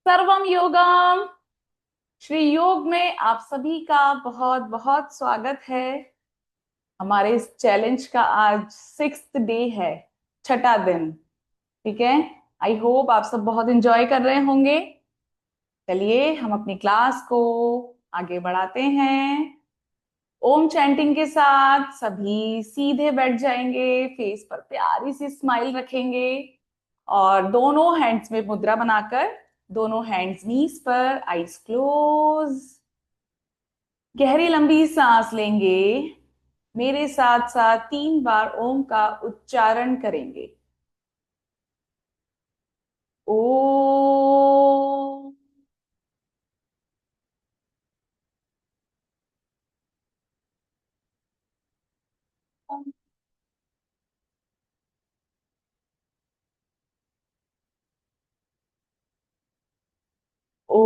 सर्वम योगम। श्री योग में आप सभी का बहुत बहुत स्वागत है। हमारे इस चैलेंज का आज 6th डे है, छठा दिन। ठीक है, आई होप आप सब बहुत एंजॉय कर रहे होंगे। चलिए हम अपनी क्लास को आगे बढ़ाते हैं। ओम चैंटिंग के साथ सभी सीधे बैठ जाएंगे, फेस पर प्यारी सी स्माइल रखेंगे और दोनों हैंड्स में मुद्रा बनाकर दोनों हैंड्स नीज पर, आईज क्लोज। गहरी लंबी सांस लेंगे। मेरे साथ साथ 3 बार ओम का उच्चारण करेंगे। ओ। ओ।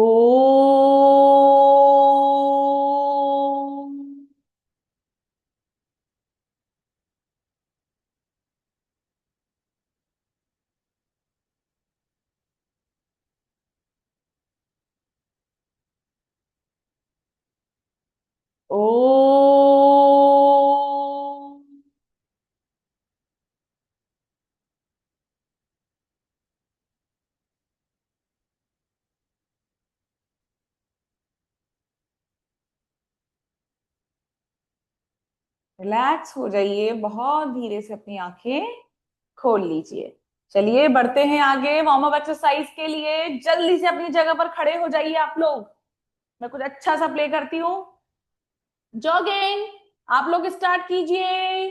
ओ। रिलैक्स हो जाइए, बहुत धीरे से अपनी आंखें खोल लीजिए। चलिए बढ़ते हैं आगे वार्म अप एक्सरसाइज के लिए। जल्दी से अपनी जगह पर खड़े हो जाइए आप लोग। मैं कुछ अच्छा सा प्ले करती हूँ। जॉगिंग आप लोग स्टार्ट कीजिए।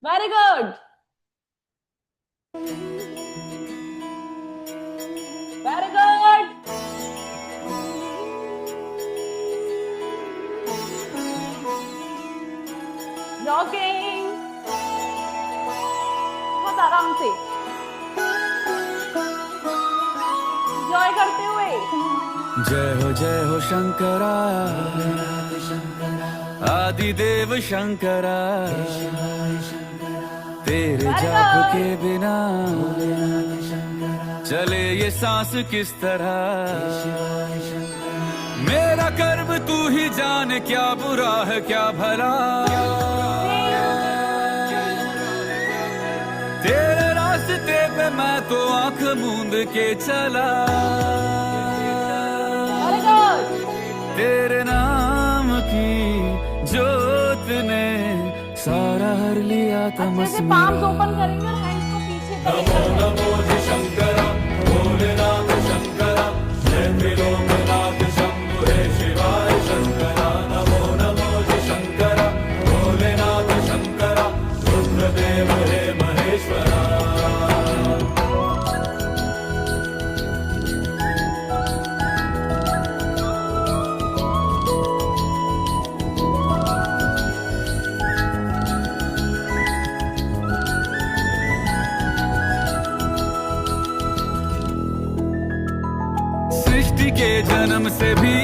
Very good, very good. Jogging बहुत आराम से एंजॉय करते हुए। जय हो शंकरा, आदिदेव शंकरा। तेरे जाप के बिना चले ये सांस किस तरह। मेरा कर्म तू ही जाने, क्या बुरा है क्या भला। तेरे रास्ते पे मैं तो आंख मूंद के चला। तेरे नाम की जोत ने सारा हर लिया तमस मेरा। पाम्स ओपन करेंगे और हैंड्स को पीछे नमो नमो जी शंकरा, भोलेनाथ शंकरा, जय त्रिलोकनाथ शंभु हे शिवाय शंकरा। नमो नमो जी शंकरा, भोलेनाथ शंकरा, रुद्रदेव हे महेश्वरा। सृष्टि के जन्म से भी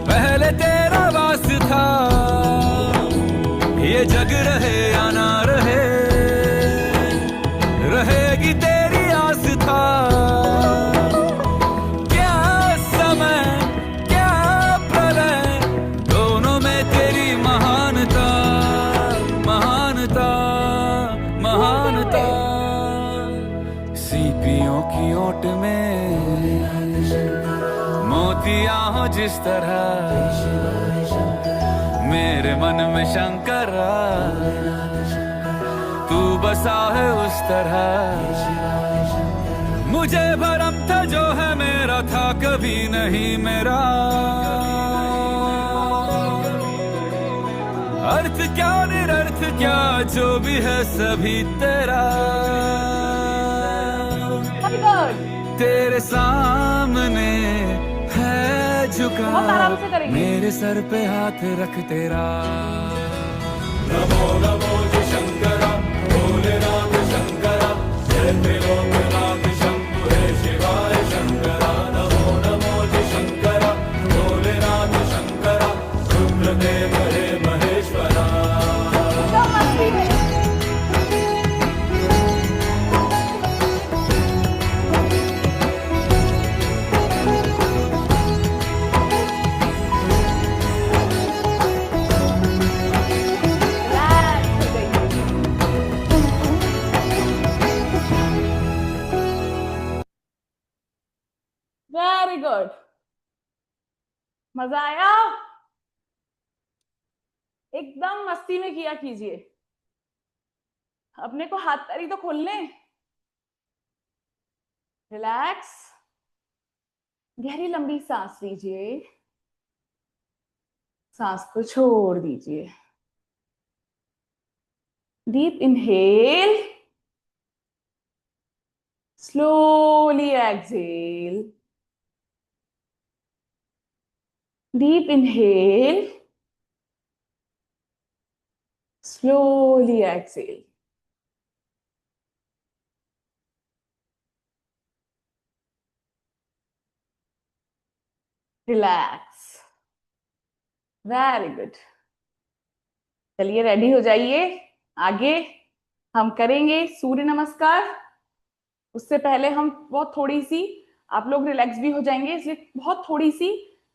पहले तेरा वास था। ये जग रहे या ना रहे, रहेगी तेरी आस था। क्या समय क्या प्रलय, दोनों में तेरी महानता, महानता, महानता। सीपियों की ओट में मोतियां हो जिस तरह, मेरे मन में शंकरा तू बसा है उस तरह। मुझे भरम था जो है मेरा था कभी नहीं मेरा। अर्थ क्या निरर्थ क्या जो भी है सभी तेरा। तेरे सामने है झुका, मेरे सर पे हाथ रख तेरा। नमो नमो जी शंकरा, भोलेनाथ शंकरा, जय त्रिलोकनाथ शंभु हे शिवाय शंकरा। नमो नमो जी शंकरा, भोलेनाथ शंकरा, रुद्रदेव हे महेश्वरा। गुड। मजा आया? एकदम मस्ती में किया कीजिए। अपने को हाथ पैर ही तो खोलने। रिलैक्स। गहरी लंबी सांस लीजिए। सांस को छोड़ दीजिए। Deep inhale, slowly exhale. Deep inhale, slowly exhale. Relax. Very good. चलिए रेडी हो जाइए। आगे हम करेंगे सूर्य नमस्कार। उससे पहले हम बहुत थोड़ी सी, आप लोग रिलैक्स भी हो जाएंगे इसलिए बहुत थोड़ी सी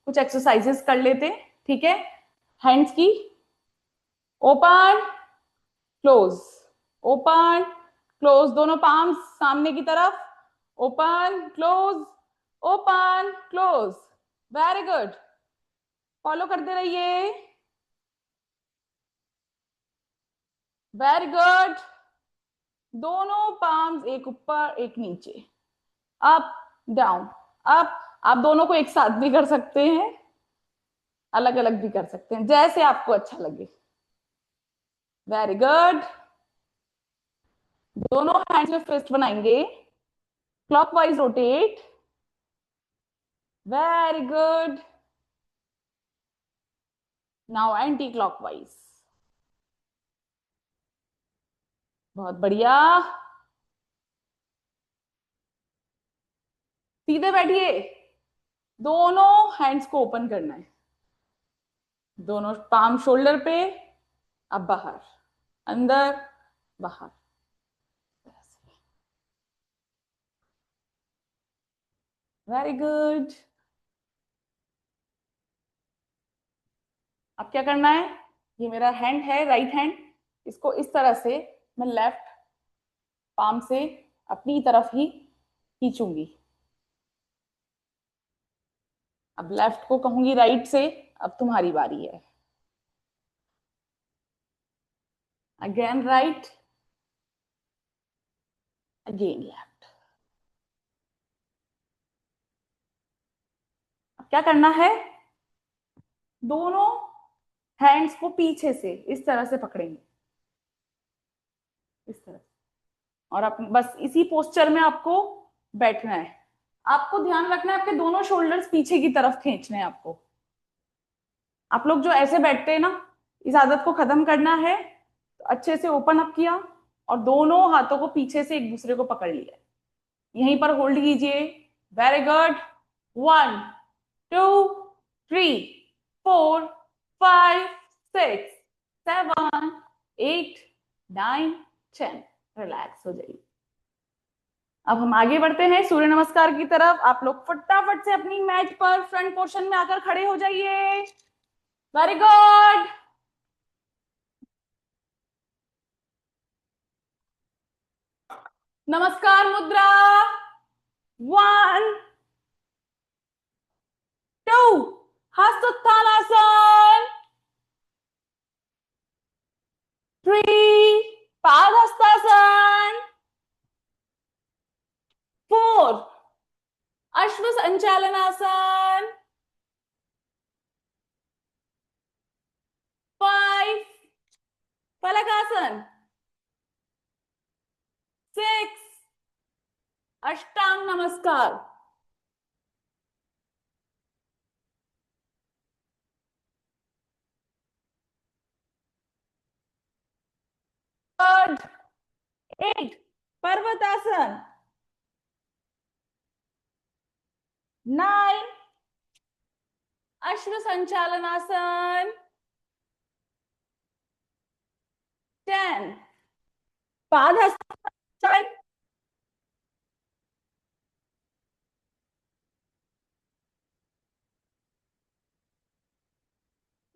कुछ एक्सरसाइजेस कर लेते हैं। ठीक है? हैंड्स की ओपन क्लोज, ओपन क्लोज, दोनों पाम्स सामने की तरफ। Open close, open close. Very good. Follow करते रहिए। Very good. दोनों पाम्स एक ऊपर एक नीचे, अप डाउन अप। आप दोनों को एक साथ भी कर सकते हैं, अलग अलग भी कर सकते हैं, जैसे आपको अच्छा लगे। Very good. दोनों हैंड्स में फिस्ट बनाएंगे, clockwise rotate. Very good. Now anti clockwise. बहुत बढ़िया। सीधे बैठिए। दोनों हैंड्स को ओपन करना है, दोनों पाम शोल्डर पे। अब बाहर, अंदर, बाहर। Very good. अब क्या करना है? ये मेरा हैंड है, राइट हैंड, इसको इस तरह से मैं लेफ्ट पाम से अपनी तरफ ही खींचूंगी। अब लेफ्ट को कहूंगी राइट से, अब तुम्हारी बारी है। Again right, again left. अब क्या करना है? दोनों हैंड्स को पीछे से इस तरह से पकड़ेंगे, इस तरह। और आप बस इसी पोस्चर में आपको बैठना है। आपको ध्यान रखना है आपके दोनों शोल्डर्स पीछे की तरफ खींचने हैं आपको। आप लोग जो ऐसे बैठते हैं ना, इस आदत को खत्म करना है। तो अच्छे से ओपन अप किया और दोनों हाथों को पीछे से एक दूसरे को पकड़ लिया, यहीं पर होल्ड कीजिए। Very good. 1 2 3 4 5 6 7 8 9 10। रिलैक्स हो जाइए। अब हम आगे बढ़ते हैं सूर्य नमस्कार की तरफ। आप लोग फटाफट से अपनी मैट पर फ्रंट पोर्शन में आकर खड़े हो जाइए। Very good. नमस्कार मुद्रा। 1 2 हस्तोत्थानासन। 3 पादहस्तासन। 4 अश्व संचालनासन। 5 फलकासन। 6 अष्टांग नमस्कार। 8 पर्वतासन। 9 अश्व संचालनासन। 10 पादहस्तासन।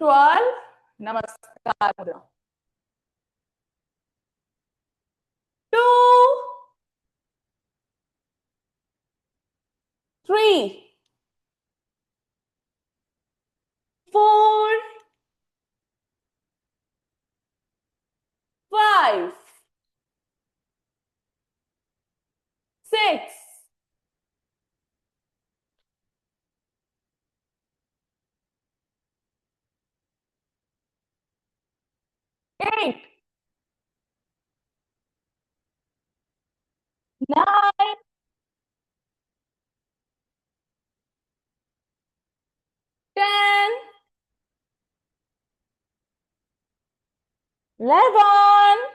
12 नमस्कार मुद्रा। 2 3 4 5 6 8 9 10 11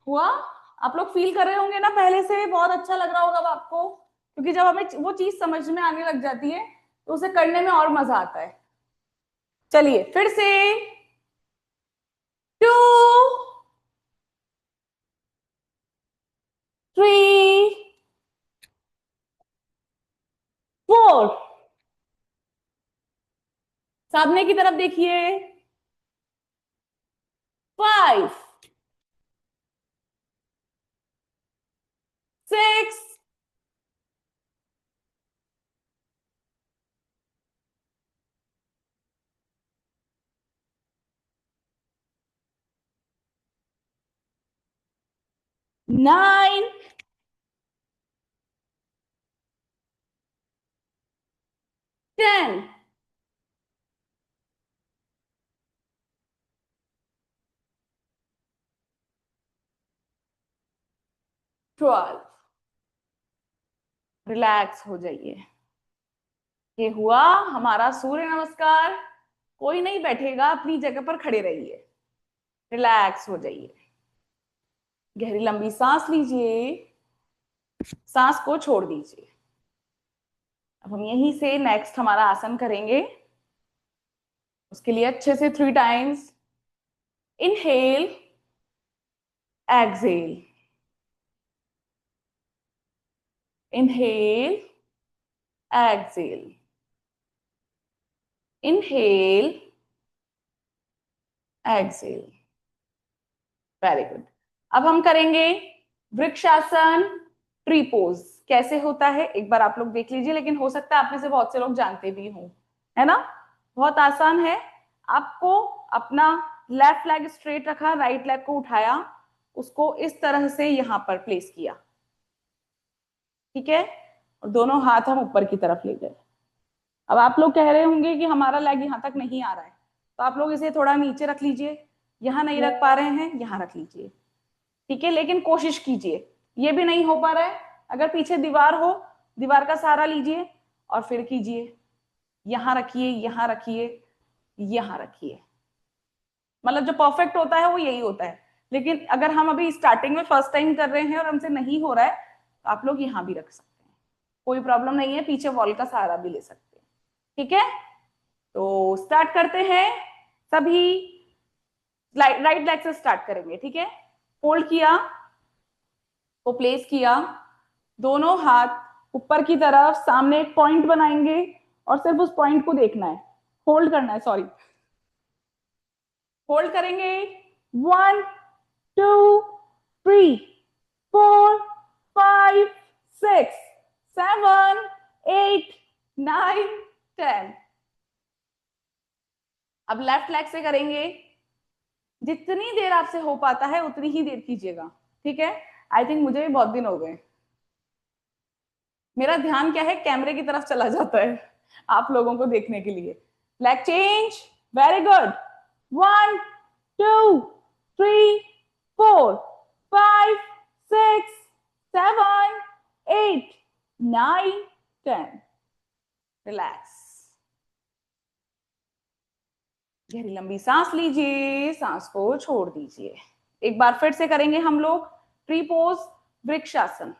हुआ। आप लोग फील कर रहे होंगे ना, पहले से बहुत अच्छा लग रहा होगा अब आपको, क्योंकि जब हमें वो चीज समझ में आने लग जाती है तो उसे करने में और मजा आता है। चलिए फिर से 2 3 4 सामने की तरफ देखिए। 5 6 9 10 12। रिलैक्स हो जाइए। ये हुआ हमारा सूर्य नमस्कार। कोई नहीं बैठेगा, अपनी जगह पर खड़े रहिए, रिलैक्स हो जाइए। गहरी लंबी सांस लीजिए, सांस को छोड़ दीजिए। अब हम यहीं से नेक्स्ट हमारा आसन करेंगे। उसके लिए अच्छे से 3 times inhale, exhale, inhale, exhale, inhale, exhale. Very good. अब हम करेंगे वृक्षासन, ट्री पोज। कैसे होता है एक बार आप लोग देख लीजिए, लेकिन हो सकता है आप में से बहुत से लोग जानते भी हों, है ना। बहुत आसान है। आपको अपना लेफ्ट लेग स्ट्रेट रखा, राइट लेग को उठाया, उसको इस तरह से यहां पर प्लेस किया, ठीक है, और दोनों हाथ हम ऊपर की तरफ ले गए। अब आप लोग कह रहे होंगे कि हमारा लेग यहां तक नहीं आ रहा है, तो आप लोग इसे थोड़ा नीचे रख लीजिए। यहां नहीं रख पा रहे हैं, यहां रख लीजिए, ठीक है, लेकिन कोशिश कीजिए। ये भी नहीं हो पा रहा है, अगर पीछे दीवार हो, दीवार का सहारा लीजिए और फिर कीजिए। यहां रखिए, यहां रखिए, यहां रखिए। मतलब जो परफेक्ट होता है वो यही होता है, लेकिन अगर हम अभी स्टार्टिंग में फर्स्ट टाइम कर रहे हैं और हमसे नहीं हो रहा है, तो आप लोग यहां भी रख सकते हैं, कोई प्रॉब्लम नहीं है। पीछे वॉल का सहारा भी ले सकते हैं, ठीक है। तो स्टार्ट करते हैं। सभी राइट लेग से स्टार्ट करेंगे, ठीक है। फोल्ड किया, को प्लेस किया, दोनों हाथ ऊपर की तरफ, सामने एक पॉइंट बनाएंगे और सिर्फ उस पॉइंट को देखना है, होल्ड करना है, सॉरी, होल्ड करेंगे। 1 2 3 4 5 6 7 8 9 10। अब लेफ्ट लेग से करेंगे। जितनी देर आपसे हो पाता है उतनी ही देर कीजिएगा, ठीक है। आई थिंक मुझे भी बहुत दिन हो गए, मेरा ध्यान क्या है, कैमरे की तरफ चला जाता है आप लोगों को देखने के लिए। Leg change, very good. 1 2 3 4 5 6 7 8 9 10। Relax. गहरी लंबी सांस लीजिए, सांस को छोड़ दीजिए। एक बार फिर से करेंगे हम लोग ट्री पोज, वृक्षासन।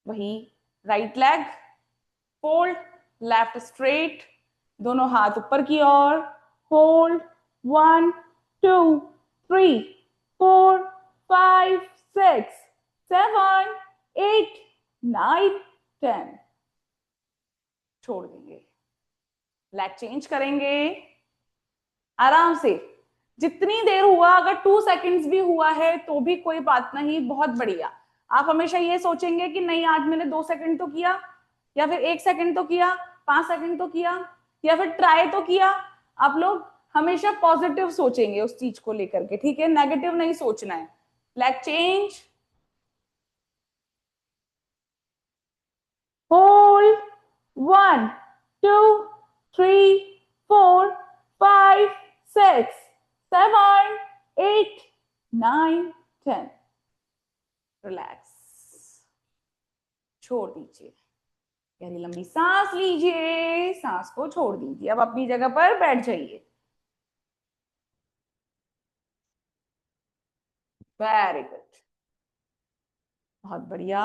वही right leg fold, left straight, दोनों हाथ ऊपर की ओर, होल्ड। 1 2 3 4 5 6 7 8 9 10। छोड़ देंगे। लेग चेंज करेंगे आराम से। जितनी देर हुआ, अगर 2 सेकंड्स भी हुआ है तो भी कोई बात नहीं, बहुत बढ़िया। आप हमेशा ये सोचेंगे कि नहीं आज मैंने 2 सेकंड तो किया, या फिर 1 सेकंड तो किया, 5 सेकंड तो किया, या फिर ट्राई तो किया। आप लोग हमेशा पॉजिटिव सोचेंगे उस चीज को लेकर के, ठीक है, नेगेटिव नहीं सोचना है। Leg change, hold, 1 2 3 4 5 6 7 8 9 10। रिलैक्स, छोड़ दीजिए, गहरी लंबी सांस लीजिए, सांस को छोड़ दीजिए, अब अपनी जगह पर बैठ जाइए। वेरी गुड, बहुत बढ़िया।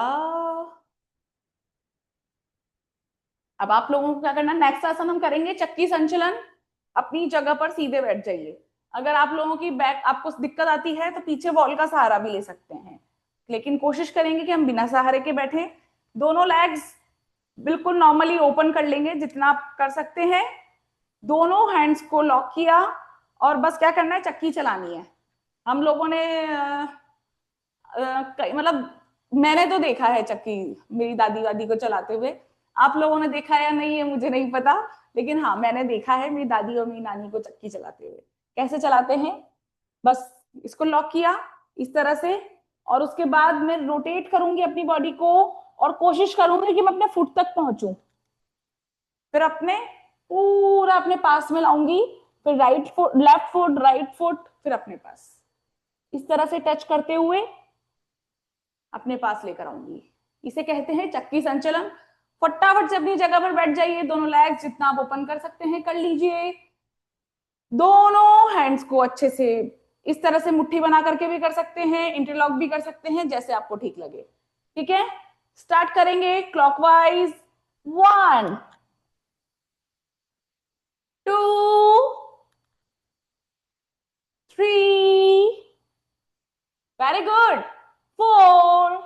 अब आप लोगों को क्या करना, नेक्स्ट आसन हम करेंगे चक्की संचलन। अपनी जगह पर सीधे बैठ जाइए। अगर आप लोगों की बैक आपको दिक्कत आती है तो पीछे वॉल का सहारा भी ले सकते हैं, लेकिन कोशिश करेंगे कि हम बिना सहारे के बैठे। दोनों लेग्स बिल्कुल नॉर्मली ओपन कर लेंगे जितना आप कर सकते हैं। दोनों हैंड्स को लॉक किया और बस क्या करना है, चक्की चलानी है। हम लोगों ने मतलब मैंने तो देखा है चक्की मेरी दादी वादी को चलाते हुए। आप लोगों ने देखा है या नहीं ये मुझे नहीं पता, लेकिन हाँ मैंने देखा है मेरी दादी और मेरी नानी को चक्की चलाते हुए। कैसे चलाते हैं, बस इसको लॉक किया इस तरह से, और उसके बाद मैं रोटेट करूंगी अपनी बॉडी को और कोशिश करूंगी कि मैं अपने फुट तक पहुंचूं। फिर अपने पूरा अपने पास में लाऊंगी, फिर right foot, left foot, right foot, फिर अपने पास, इस तरह से टच करते हुए अपने पास लेकर आऊंगी। इसे कहते हैं चक्की संचलन। फटाफट से अपनी जगह पर बैठ जाइए, दोनों लेग्स जितना आप ओपन कर सकते हैं कर लीजिए। दोनों हैंड्स को अच्छे से इस तरह से मुट्ठी बना करके भी कर सकते हैं, इंटरलॉक भी कर सकते हैं, जैसे आपको ठीक लगे। ठीक है, स्टार्ट करेंगे clockwise. 1 2 3, very good, 4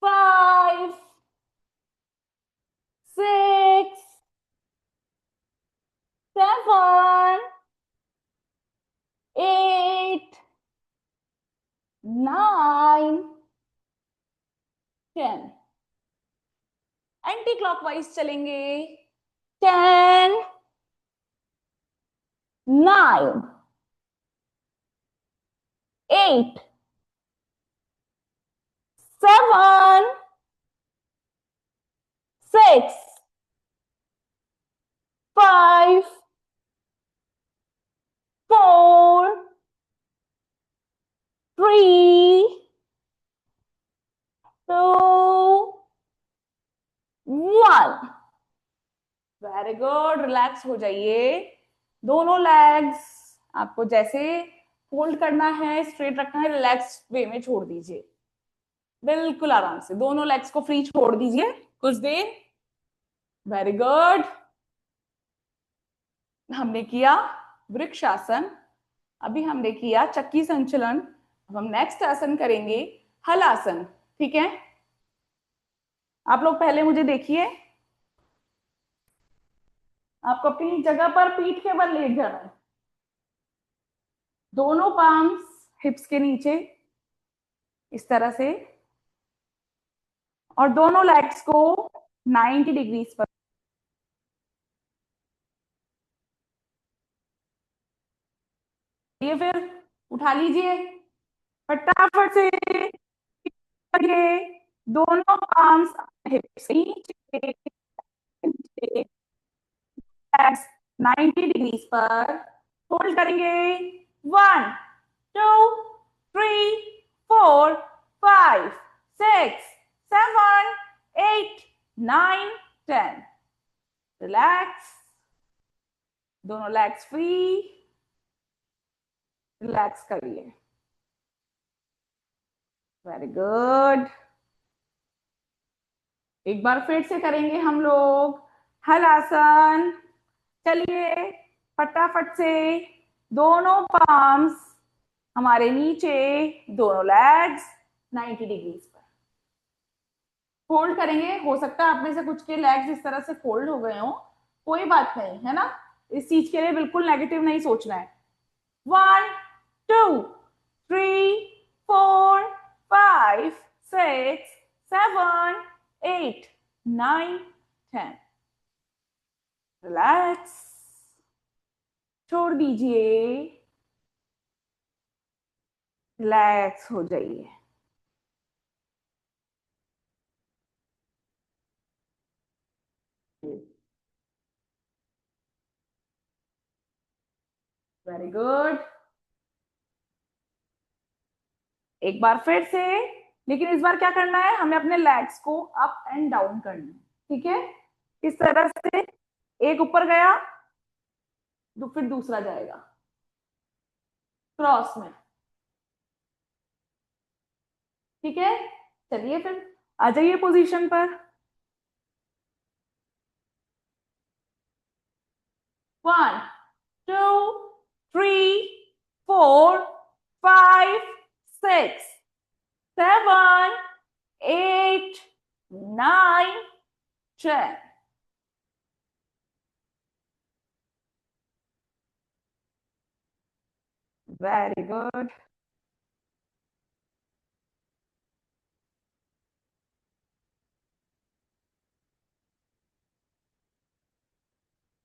5 6 7 8 9 10। Anti clockwise चलेंगे। 10 9 8 7 6 5 4 3 2 1। वेरी गुड, रिलैक्स हो जाइए। दोनों लेग्स आपको जैसे फोल्ड करना है, स्ट्रेट रखना है, रिलैक्स वे में छोड़ दीजिए, बिल्कुल आराम से दोनों लेग्स को फ्री छोड़ दीजिए कुछ देर। वेरी गुड, हमने किया वृक्षासन, अभी हमने किया चक्की संचलन। अब हम नेक्स्ट आसन करेंगे हलासन। ठीक है, आप लोग पहले मुझे देखिए, आपको अपनी जगह पर पीठ के बल लेट जाना है, दोनों पाम्स हिप्स के नीचे इस तरह से, और दोनों लेग्स को 90 डिग्रीज पर। ये फिर उठा लीजिए फटाफट से, दोनों पाम्स हिप्स के नीचे, 90 डिग्रीज पर होल्ड करेंगे। 1 2 3 4 5 6 7 8 9 10। रिलैक्स, दोनों लेग्स फ्री, रिलैक्स करिए। वेरी गुड, एक बार फिर से करेंगे हम लोग हलासन। चलिए फटाफट से, दोनों पाम्स हमारे नीचे, दोनों लेग्स 90 डिग्रीज पर फोल्ड करेंगे। हो सकता है आप में से कुछ के लेग्स इस तरह से फोल्ड हो गए हो, कोई बात नहीं है ना, इस चीज के लिए बिल्कुल नेगेटिव नहीं सोचना है। 1 2 3 4 5 6 7 8 9 10। रिलैक्स, छोड़ दीजिए, रिलैक्स हो जाइए। Very good. एक बार फिर से, लेकिन इस बार क्या करना है, हमें अपने लेग्स को अप एंड डाउन करना है। ठीक है, इस तरह से एक ऊपर गया, फिर दूसरा जाएगा क्रॉस में। ठीक है, चलिए फिर आ जाइए पोजीशन पर। 1 2 3 4 5 6 7 8 9 10। Very good.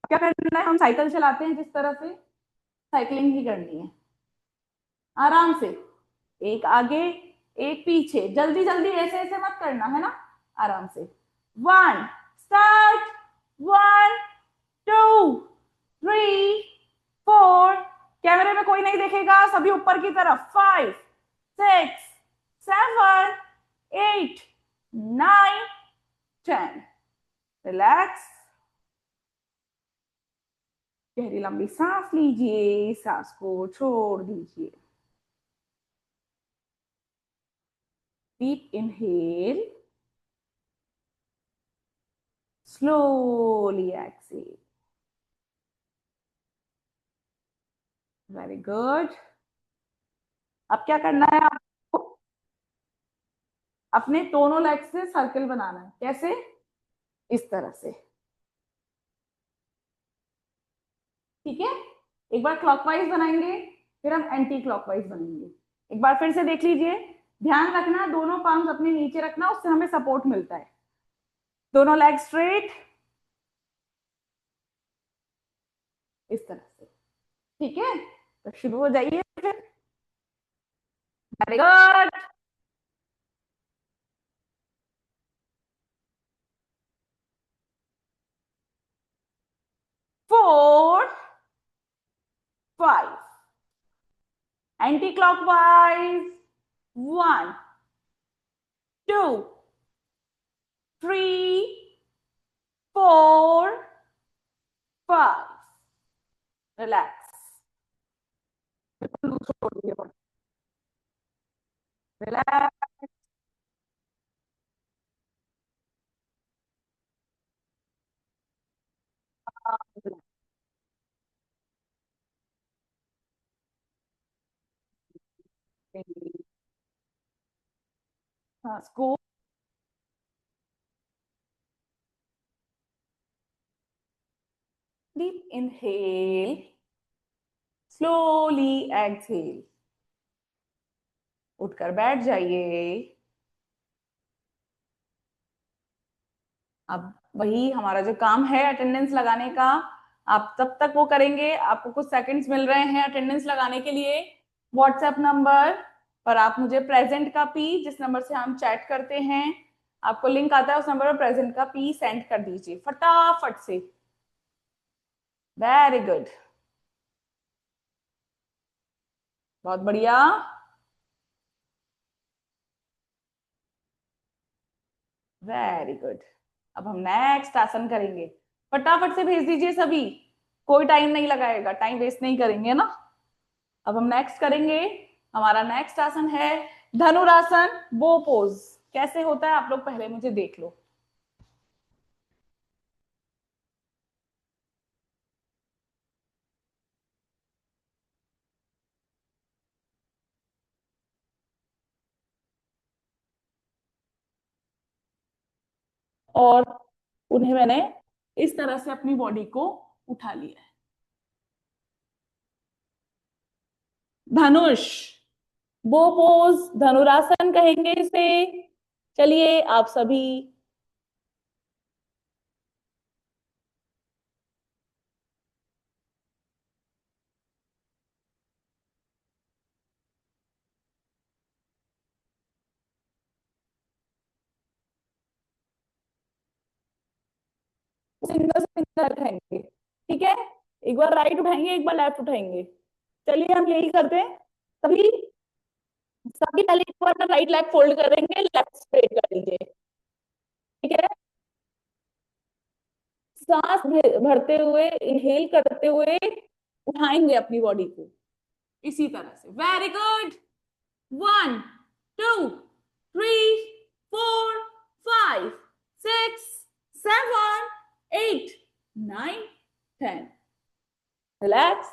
क्या करना है, हम साइकिल चलाते हैं जिस तरह से, साइकिलिंग ही करनी है आराम से। एक आगे, एक पीछे, जल्दी जल्दी ऐसे ऐसे मत करना है ना, आराम से। 1 स्टार्ट। 1 2 3 4। कैमरे में कोई नहीं देखेगा, सभी ऊपर की तरफ। 5 6 7 8 9 10। रिलैक्स, गहरी लंबी सांस लीजिए, सांस को छोड़ दीजिए। Deep inhale, slowly exhale. Very good. अब क्या करना है आपको, अपने दोनों लेग से सर्कल बनाना है। कैसे, इस तरह से। ठीक है, एक बार क्लॉकवाइज बनाएंगे, फिर हम एंटी क्लॉकवाइज बनाएंगे। एक बार फिर से देख लीजिए, ध्यान रखना दोनों पार्म्स अपने नीचे रखना, उससे हमें सपोर्ट मिलता है। दोनों लेग स्ट्रेट, इस तरह से। ठीक है, तो शुरू हो जाइए फिर। Very good. 4 5, anti clockwise. 1 2 3 4 5। Relax, relax. सांस को, डीप इनहेल, स्लोली एक्सहेल। उठकर बैठ जाइए। अब वही हमारा जो काम है अटेंडेंस लगाने का, आप तब तक वो करेंगे। आपको कुछ सेकंड्स मिल रहे हैं अटेंडेंस लगाने के लिए। व्हाट्सएप नंबर पर आप मुझे प्रेजेंट का पी, जिस नंबर से हम चैट करते हैं, आपको लिंक आता है, उस नंबर पर प्रेजेंट का पी सेंड कर दीजिए फटाफट से। वेरी गुड, बहुत बढ़िया। Very good. अब हम नेक्स्ट आसन करेंगे, फटाफट से भेज दीजिए सभी, कोई टाइम नहीं लगाएगा, टाइम वेस्ट नहीं करेंगे ना। अब हम नेक्स्ट करेंगे, हमारा नेक्स्ट आसन है धनुरासन, बो पोज। कैसे होता है आप लोग पहले मुझे देख लो। और उन्हें मैंने इस तरह से अपनी बॉडी को उठा लिया है। धनुष, वो पोज धनुरासन कहेंगे इसे। चलिए आप सभी सिंगल सिंगल उठाएंगे, ठीक है। एक बार राइट उठाएंगे, एक बार लेफ्ट उठाएंगे। चलिए हम यही करते हैं। सभी सभी पहले एक बार राइट लेग फोल्ड करेंगे, लेफ्ट स्ट्रेट कर लीजिए, ठीक है। सांस भरते हुए, इनहेल करते हुए उठाएंगे अपनी बॉडी को इसी तरह से। Very good. 1 2 3 4 5 6 7 8 9 10। रिलैक्स,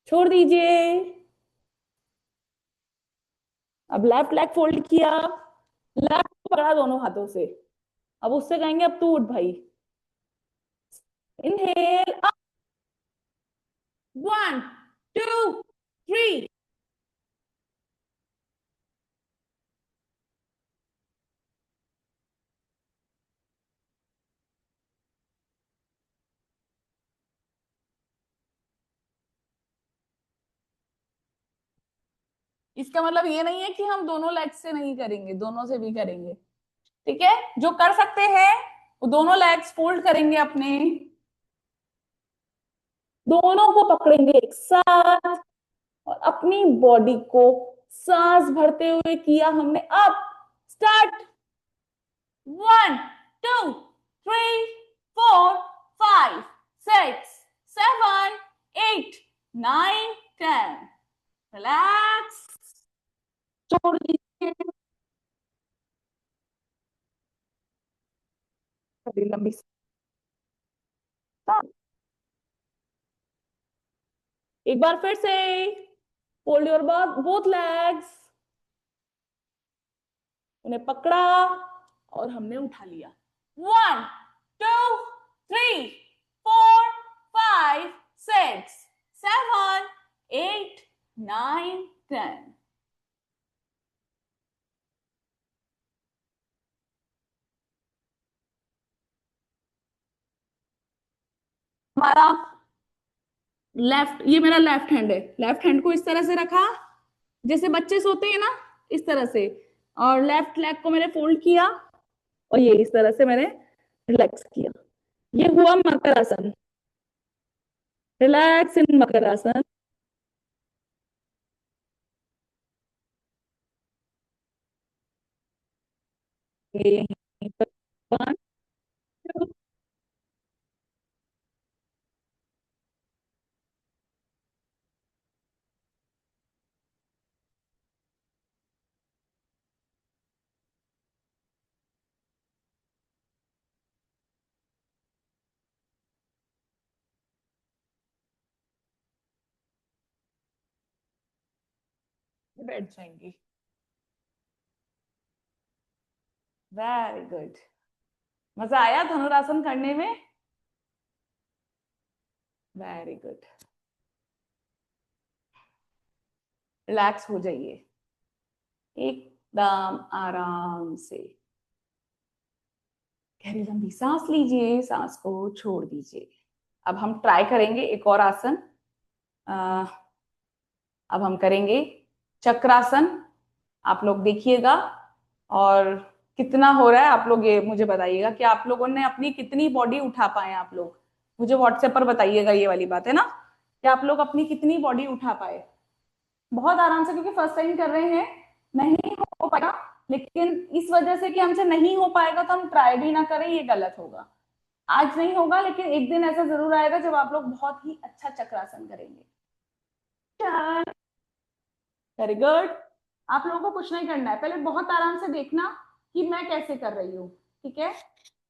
छोड़ दीजिए। अब लेफ्ट लेग फोल्ड किया, लेफ्ट पकड़ा दोनों हाथों से। अब उससे कहेंगे अब तू उठ भाई। Inhale up, 1 2 3। इसका मतलब ये नहीं है कि हम दोनों लेग से नहीं करेंगे, दोनों से भी करेंगे, ठीक है। जो कर सकते हैं वो दोनों लेग्स फोल्ड करेंगे अपने, दोनों को पकड़ेंगे एक साथ और अपनी बॉडी को सांस भरते हुए किया हमने। Up, start. 1 2 3 4 5 6 7 8 9 10। रिलैक्स, छोड़ दीजिए। बड़ी लंबी सांस। एक बार फिर से फोल्ड योर बोथ लेग्स, उन्हें पकड़ा और हमने उठा लिया। 1 2 3 4 5 6 7 8 9 10। हमारा लेफ्ट, ये मेरा लेफ्ट हैंड है, लेफ्ट हैंड को इस तरह से रखा जैसे बच्चे सोते हैं ना, इस तरह से। और लेफ्ट लेग को मैंने फोल्ड किया और ये इस तरह से मैंने रिलैक्स किया। ये हुआ मकर आसन। रिलैक्स इन मकर आसन। ये यहीं पर 1 2 बैठ जाएंगी। Very good. मजा आया धनुरासन करने में? Very good. रिलैक्स हो जाइए एकदम आराम से। गहरी लंबी सांस लीजिए, सांस को छोड़ दीजिए। अब हम ट्राई करेंगे एक और आसन। अब हम करेंगे चक्रासन। आप लोग देखिएगा और कितना हो रहा है आप लोग ये मुझे बताइएगा कि आप लोगों ने अपनी कितनी बॉडी उठा पाए। आप लोग मुझे व्हाट्सएप पर बताइएगा, ये वाली बात है ना, कि आप लोग अपनी कितनी बॉडी उठा पाए। बहुत आराम से, क्योंकि फर्स्ट टाइम कर रहे हैं, नहीं हो पाएगा। लेकिन इस वजह से कि हमसे नहीं हो पाएगा तो हम ट्राई भी ना करें, ये गलत होगा। आज नहीं होगा लेकिन एक दिन ऐसा जरूर आएगा जब आप लोग बहुत ही अच्छा चक्रासन करेंगे। Very good. आप लोगों को कुछ नहीं करना है, पहले बहुत आराम से देखना कि मैं कैसे कर रही हूँ, ठीक है।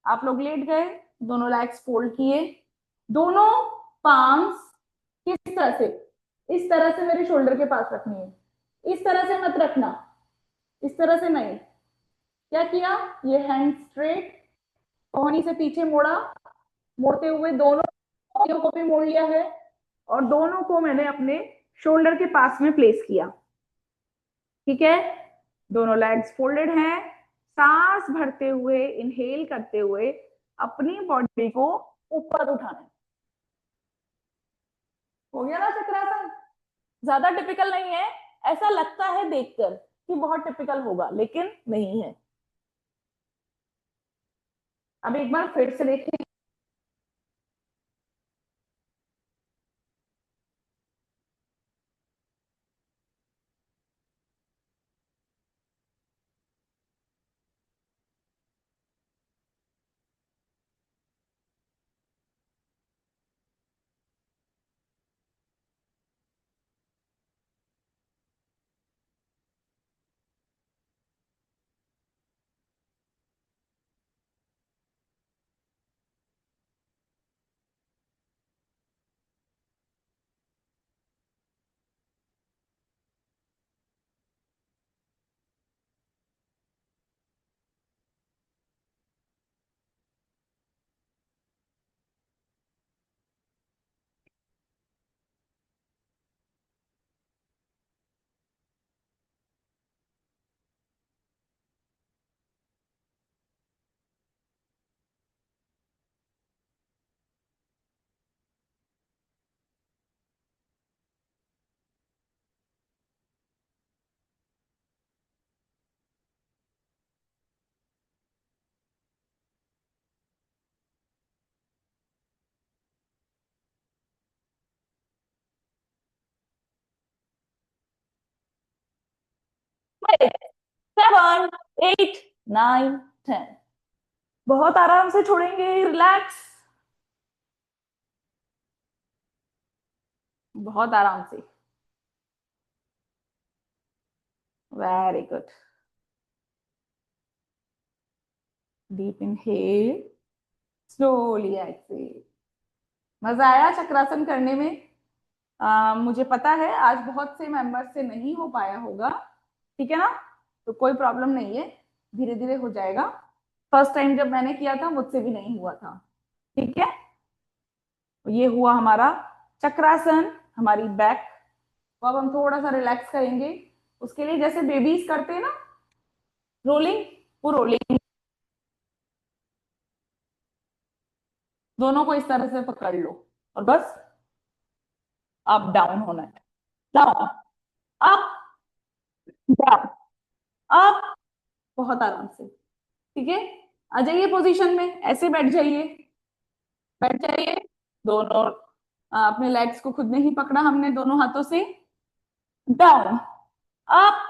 आप लोग लेट गए, दोनों लेग्स फोल्ड किए, दोनों पाम्स किस तरह से, इस तरह से मेरे शोल्डर के पास रखनी है। इस तरह से मत रखना, इस तरह से नहीं। क्या किया, ये हैंड स्ट्रेट, कोहनी से पीछे मोड़ा, मोड़ते हुए दोनों को भी मोड़ लिया है और दोनों को मैंने अपने शोल्डर के पास में प्लेस किया। ठीक है, दोनों लेग्स फोल्डेड हैं। सांस भरते हुए, इनहेल करते हुए अपनी बॉडी को ऊपर उठाना है। हो गया ना चक्रासन? ज्यादा टिपिकल नहीं है, ऐसा लगता है देखकर कि बहुत टिपिकल होगा, लेकिन नहीं है। अब एक बार फिर से देखिए। Seven, eight, nine, 10। बहुत आराम से छोड़ेंगे, रिलैक्स, बहुत आराम से। Very good. Deep inhale, slowly exhale. मजा आया चक्रासन करने में? मुझे पता है आज बहुत से मेंबर्स से नहीं हो पाया होगा, ठीक है ना? तो कोई प्रॉब्लम नहीं है, धीरे धीरे हो जाएगा। फर्स्ट टाइम जब मैंने किया था मुझसे भी नहीं हुआ था। ठीक है, तो ये हुआ हमारा चक्रासन, हमारी बैक। तो अब हम थोड़ा सा रिलैक्स करेंगे। उसके लिए जैसे बेबीज करते हैं ना, रोलिंग, वो रोलिंग। दोनों को इस तरह से पकड़ लो और बस अप डाउन होना है। Down, up, down, up. बहुत आराम से। ठीक है, आ जाइए पोजीशन में, ऐसे बैठ जाइए, बैठ जाइए। दोनों अपने लेग्स को खुद ने ही पकड़ा हमने दोनों हाथों से। Down, up,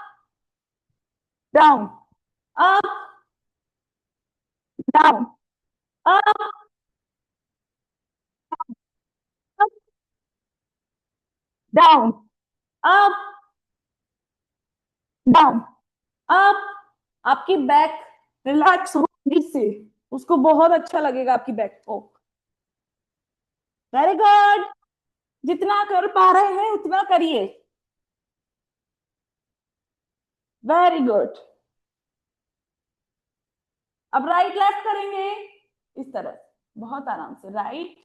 down, up, down, up, down, up, down, up. आपकी बैक रिलैक्स होगी से, उसको बहुत अच्छा लगेगा आपकी बैक को। Very good. जितना कर पा रहे हैं उतना करिए। Very good. अब राइट लेफ्ट करेंगे, इस तरह, बहुत आराम से। Right,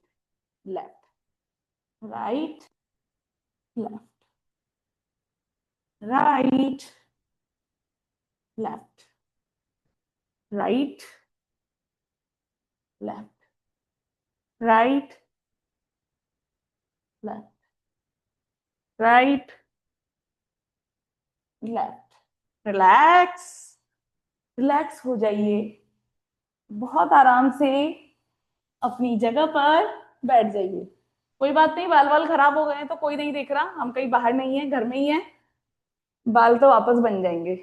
left, right, left, right, left, right, left, right, left, right, left. Relax, relax हो जाइए, बहुत आराम से अपनी जगह पर बैठ जाइए। कोई बात नहीं, बाल बाल खराब हो गए हैं तो कोई नहीं देख रहा, हम कहीं बाहर नहीं है, घर में ही है। बाल तो वापस बन जाएंगे।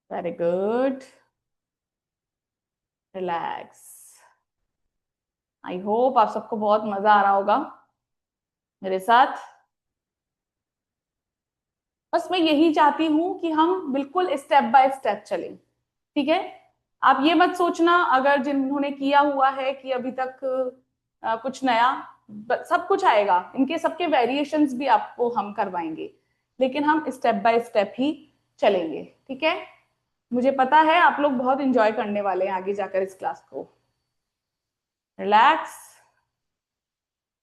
Very good. Relax. I hope आप सबको बहुत मजा आ रहा होगा मेरे साथ। बस मैं यही चाहती हूं कि हम बिल्कुल स्टेप बाय स्टेप चलें। ठीक है, आप ये मत सोचना अगर जिन्होंने किया हुआ है कि अभी तक कुछ नया, सब कुछ आएगा, इनके सबके वेरिएशंस भी आपको हम करवाएंगे, लेकिन हम स्टेप बाय स्टेप ही चलेंगे। ठीक है, मुझे पता है आप लोग बहुत इंजॉय करने वाले हैं आगे जाकर इस क्लास को। रिलैक्स,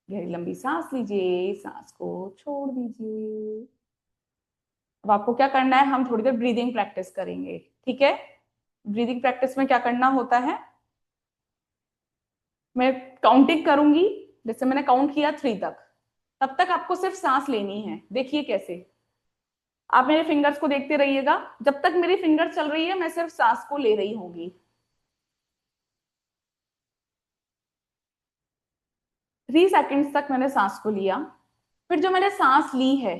गहरी लंबी सांस लीजिए, सांस को छोड़ दीजिए। अब आपको क्या करना है, हम थोड़ी देर ब्रीदिंग प्रैक्टिस करेंगे, ठीक है। ब्रीदिंग प्रैक्टिस में क्या करना होता है, मैं काउंटिंग करूंगी, जैसे मैंने काउंट किया 3 तक, तब तक आपको सिर्फ सांस लेनी है। देखिए कैसे, आप मेरे फिंगर्स को देखते रहिएगा, जब तक मेरी फिंगर चल रही है मैं सिर्फ सांस को ले रही होंगी। 3 सेकेंड्स तक मैंने सांस को लिया, फिर जो मैंने सांस ली है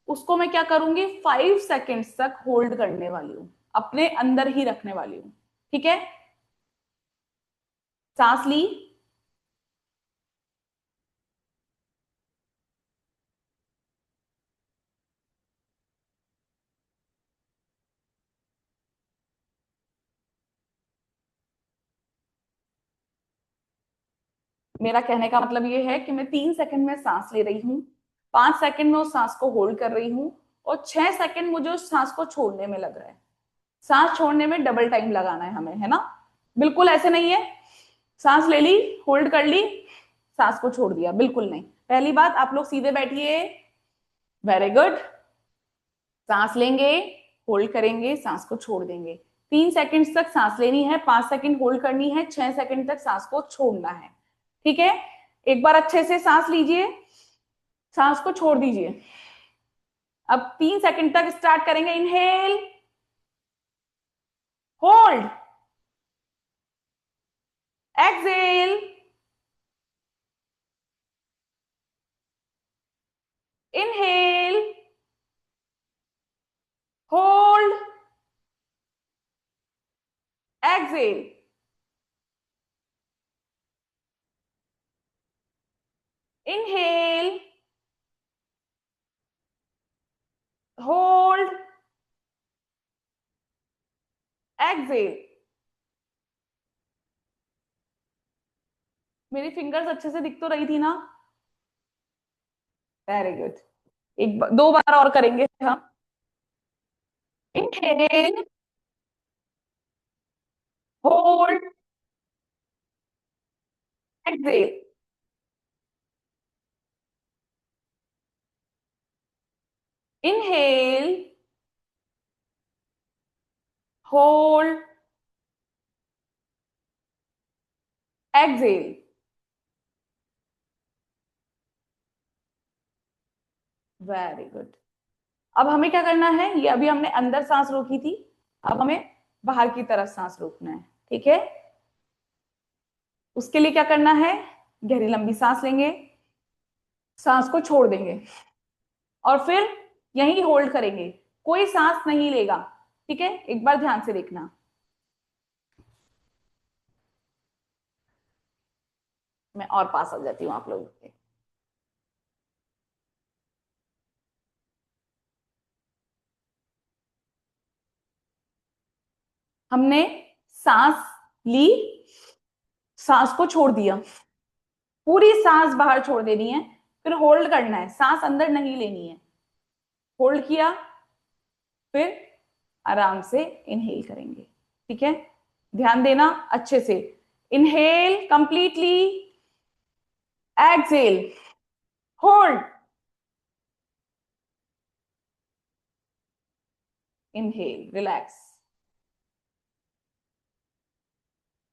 उसको मैं क्या करूंगी, 5 सेकेंड्स तक होल्ड करने वाली हूं, अपने अंदर ही रखने वाली हूं, ठीक है। सांस ली, मेरा कहने का मतलब ये है कि मैं 3 सेकंड में सांस ले रही हूँ, 5 सेकंड में उस सांस को होल्ड कर रही हूँ, और 6 सेकंड मुझे उस सांस को छोड़ने में लग रहा है। सांस छोड़ने में डबल टाइम लगाना है हमें, है ना। बिल्कुल ऐसे नहीं है, सांस ले ली, होल्ड कर ली, सांस को छोड़ दिया, बिल्कुल नहीं। पहली बात, आप लोग सीधे बैठिए, वेरी गुड। सांस लेंगे, होल्ड करेंगे, सांस को छोड़ देंगे। 3 सेकंड तक सांस लेनी है, 5 सेकंड होल्ड करनी है, 6 सेकंड तक सांस को छोड़ना है, ठीक है। एक बार अच्छे से सांस लीजिए, सांस को छोड़ दीजिए। अब 3 सेकंड तक स्टार्ट करेंगे, inhale, hold, exhale, inhale, hold, exhale, inhale, hold, exhale. मेरी फिंगर्स अच्छे से दिख तो रही थी ना, वेरी गुड। एक बार, 2 बार और करेंगे हम। Inhale, hold, exhale, inhale, hold, exhale. Very good. अब हमें क्या करना है, ये अभी हमने अंदर सांस रोकी थी, अब हमें बाहर की तरफ सांस रोकना है, ठीक है। उसके लिए क्या करना है, गहरी लंबी सांस लेंगे, सांस को छोड़ देंगे, और फिर यहीं होल्ड करेंगे, कोई सांस नहीं लेगा, ठीक है। एक बार ध्यान से देखना, मैं और पास आ जाती हूँ आप लोगों के। हमने सांस ली, सांस को छोड़ दिया, पूरी सांस बाहर छोड़ देनी है, फिर होल्ड करना है, सांस अंदर नहीं लेनी है। होल्ड किया, फिर आराम से इनहेल करेंगे, ठीक है। ध्यान देना अच्छे से, inhale completely, exhale, hold, inhale, relax,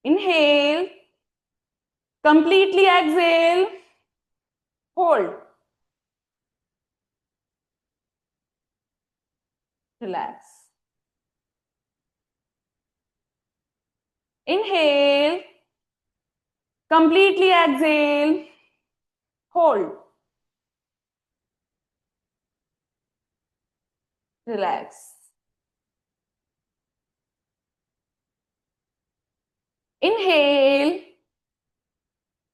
inhale completely, exhale, hold, relax, inhale completely, exhale, hold, relax, inhale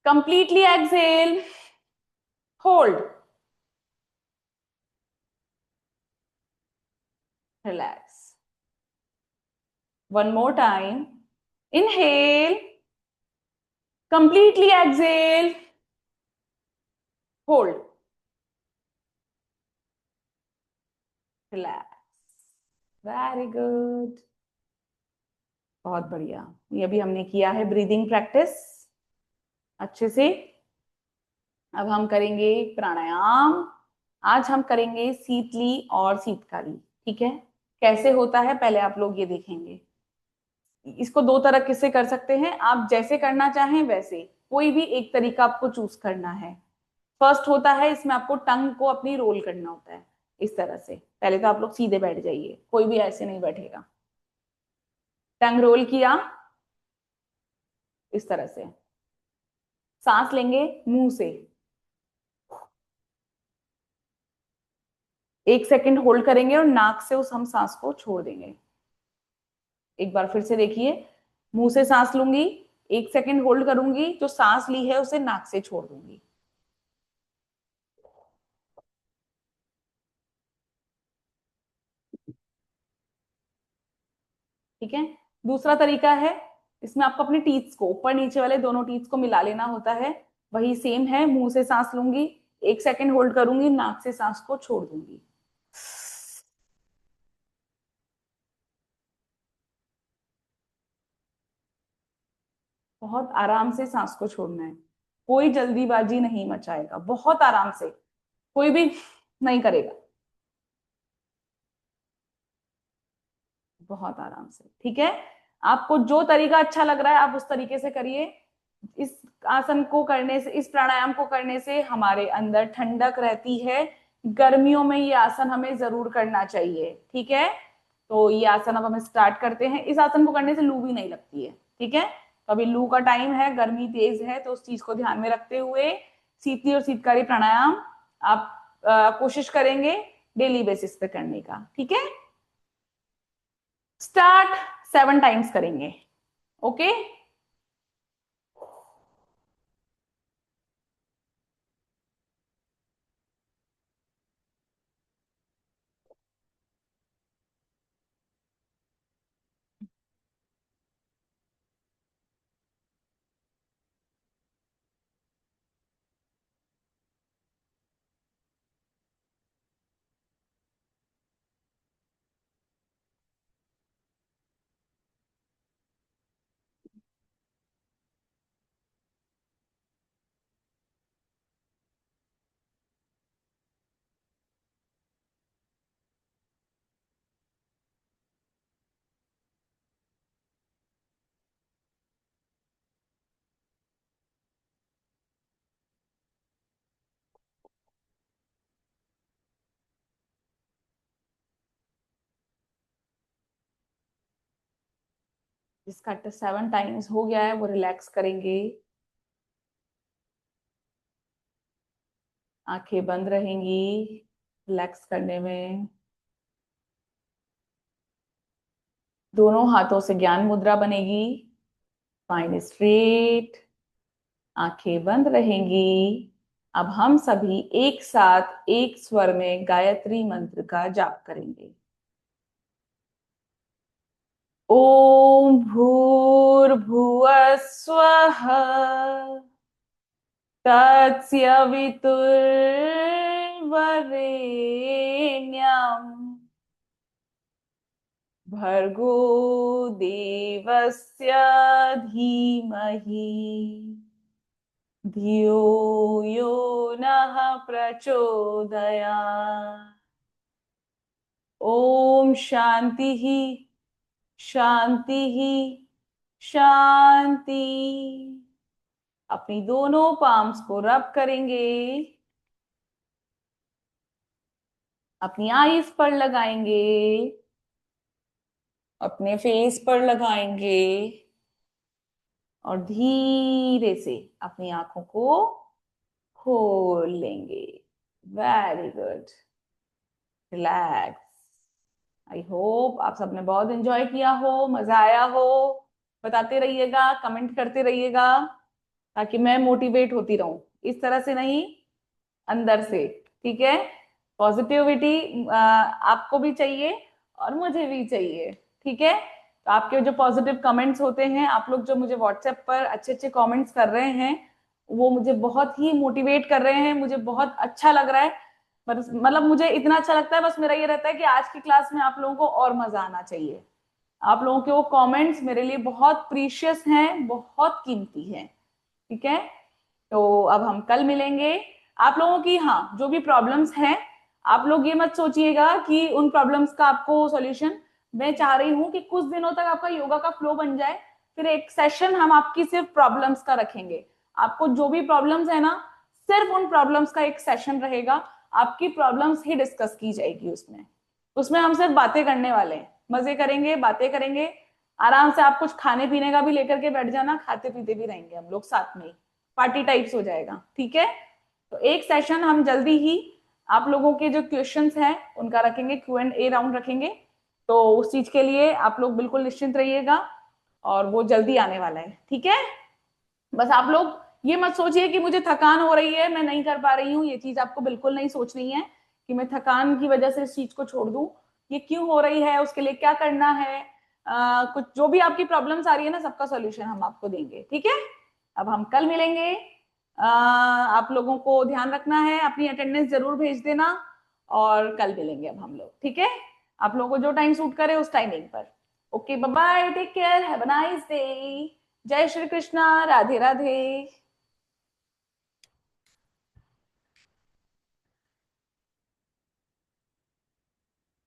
completely, exhale, hold, relax. One more time, inhale completely, exhale, hold, relax, very good, बहुत बढ़िया। ये अभी हमने किया है breathing practice अच्छे से। अब हम करेंगे प्राणायाम। आज हम करेंगे शीतली और शीतकारी। ठीक है, कैसे होता है पहले आप लोग ये देखेंगे। इसको दो तरह से कर सकते हैं, आप जैसे करना चाहें वैसे, कोई भी एक तरीका आपको चूज करना है। फर्स्ट होता है, इसमें आपको टंग को अपनी रोल करना होता है इस तरह से। पहले तो आप लोग सीधे बैठ जाइए, कोई भी ऐसे नहीं बैठेगा। टंग रोल किया इस तरह से। सांस लेंगे मुंह से, 1 सेकंड होल्ड करेंगे और नाक से उस हम सांस को छोड़ देंगे। एक बार फिर से देखिए, मुंह से सांस लूंगी, 1 सेकंड होल्ड करूंगी, जो सांस ली है उसे नाक से छोड़ दूंगी। ठीक है। दूसरा तरीका है, इसमें आपको अपने टीथ्स को, ऊपर नीचे वाले दोनों टीथ्स को मिला लेना होता है। वही सेम है, मुंह से सांस लूंगी, 1 सेकंड होल्ड करूंगी, नाक से सांस को छोड़ दूंगी। बहुत आराम से सांस को छोड़ना है, कोई जल्दीबाजी नहीं मचाएगा, बहुत आराम से, कोई भी नहीं करेगा, बहुत आराम से। ठीक है, आपको जो तरीका अच्छा लग रहा है आप उस तरीके से करिए। इस आसन को करने से, इस प्राणायाम को करने से हमारे अंदर ठंडक रहती है। गर्मियों में ये आसन हमें जरूर करना चाहिए। ठीक है, तो ये आसन अब हम स्टार्ट करते हैं। इस आसन को करने से लू भी नहीं लगती है। ठीक है, तो अभी लू का टाइम है, गर्मी तेज है, तो उस चीज को ध्यान में रखते हुए शीतली और शीतकारी प्राणायाम आप कोशिश करेंगे डेली बेसिस पे करने का। ठीक है, स्टार्ट 7 टाइम्स करेंगे। ओके, जिसका 7 टाइम्स हो गया है वो रिलैक्स करेंगे, आंखें बंद रहेंगी रिलैक्स करने में। दोनों हाथों से ज्ञान मुद्रा बनेगी, स्पाइन स्ट्रेट, आंखें बंद रहेंगी। अब हम सभी एक साथ एक स्वर में गायत्री मंत्र का जाप करेंगे। ओम भूर्भुवः स्वः तत्सवितुर्वरेण्यं भर्गो देवस्य धीमहि धियो यो नः प्रचोदयात्। ओम शांति ही शांति ही शांति। अपनी दोनों पाम्स को रब करेंगे, अपनी आईज पर लगाएंगे, अपने फेस पर लगाएंगे और धीरे से अपनी आंखों को खोल लेंगे। Very good, relax. I hope आप सबने बहुत एंजॉय किया हो, मजा आया हो। बताते रहिएगा, कमेंट करते रहिएगा, ताकि मैं मोटिवेट होती रहूं, इस तरह से नहीं, अंदर से। ठीक है, पॉजिटिविटी आपको भी चाहिए और मुझे भी चाहिए। ठीक है, तो आपके जो पॉजिटिव कमेंट्स होते हैं, आप लोग जो मुझे व्हाट्सएप पर अच्छे अच्छे कमेंट्स कर रहे हैं, वो मुझे बहुत ही मोटिवेट कर रहे हैं, मुझे बहुत अच्छा लग रहा है। बस मतलब मुझे इतना अच्छा लगता है, बस मेरा ये रहता है कि आज की क्लास में आप लोगों को और मजा आना चाहिए। आप लोगों के वो कमेंट्स मेरे लिए बहुत प्रीशियस हैं, बहुत कीमती हैं। ठीक है, तो अब हम कल मिलेंगे। आप लोगों की हाँ जो भी प्रॉब्लम्स हैं, आप लोग ये मत सोचिएगा कि उन प्रॉब्लम्स का आपको सॉल्यूशन, मैं चाह रही हूँ कि कुछ दिनों तक आपका योगा का फ्लो बन जाए, फिर एक सेशन हम आपकी सिर्फ प्रॉब्लम्स का रखेंगे। आपको जो भी प्रॉब्लम्स है ना, सिर्फ उन प्रॉब्लम्स का एक सेशन रहेगा, आपकी प्रॉब्लम्स ही डिस्कस की जाएगी उसमें। उसमें हम सिर्फ बातें करने वाले हैं, मजे करेंगे, बातें करेंगे, आराम से आप कुछ खाने पीने का भी लेकर के बैठ जाना, खाते पीते भी रहेंगे हम लोग साथ में ही, पार्टी टाइप्स हो जाएगा, ठीक है। तो एक सेशन हम जल्दी ही आप लोगों के जो क्वेश्चंस हैं उनका रखेंगे, Q&A राउंड रखेंगे। तो उस चीज के लिए आप लोग बिल्कुल निश्चिंत रहिएगा, और वो जल्दी आने वाला है, ठीक है। बस आप लोग ये मत सोचिए कि मुझे थकान हो रही है, मैं नहीं कर पा रही हूँ, ये चीज आपको बिल्कुल नहीं सोचनी है कि मैं थकान की वजह से इस चीज को छोड़ दूं। ये क्यों हो रही है, उसके लिए क्या करना है, कुछ जो भी आपकी प्रॉब्लम्स आ रही है ना, सबका सॉल्यूशन हम आपको देंगे, ठीक है। अब हम कल मिलेंगे। आप लोगों को ध्यान रखना है, अपनी अटेंडेंस जरूर भेज देना, और कल मिलेंगे अब हम लोग, ठीक है। आप लोगों को जो टाइम सूट करे उस टाइमिंग पर। Okay, bye bye, take care, have a nice day. जय श्री कृष्णा, राधे राधे।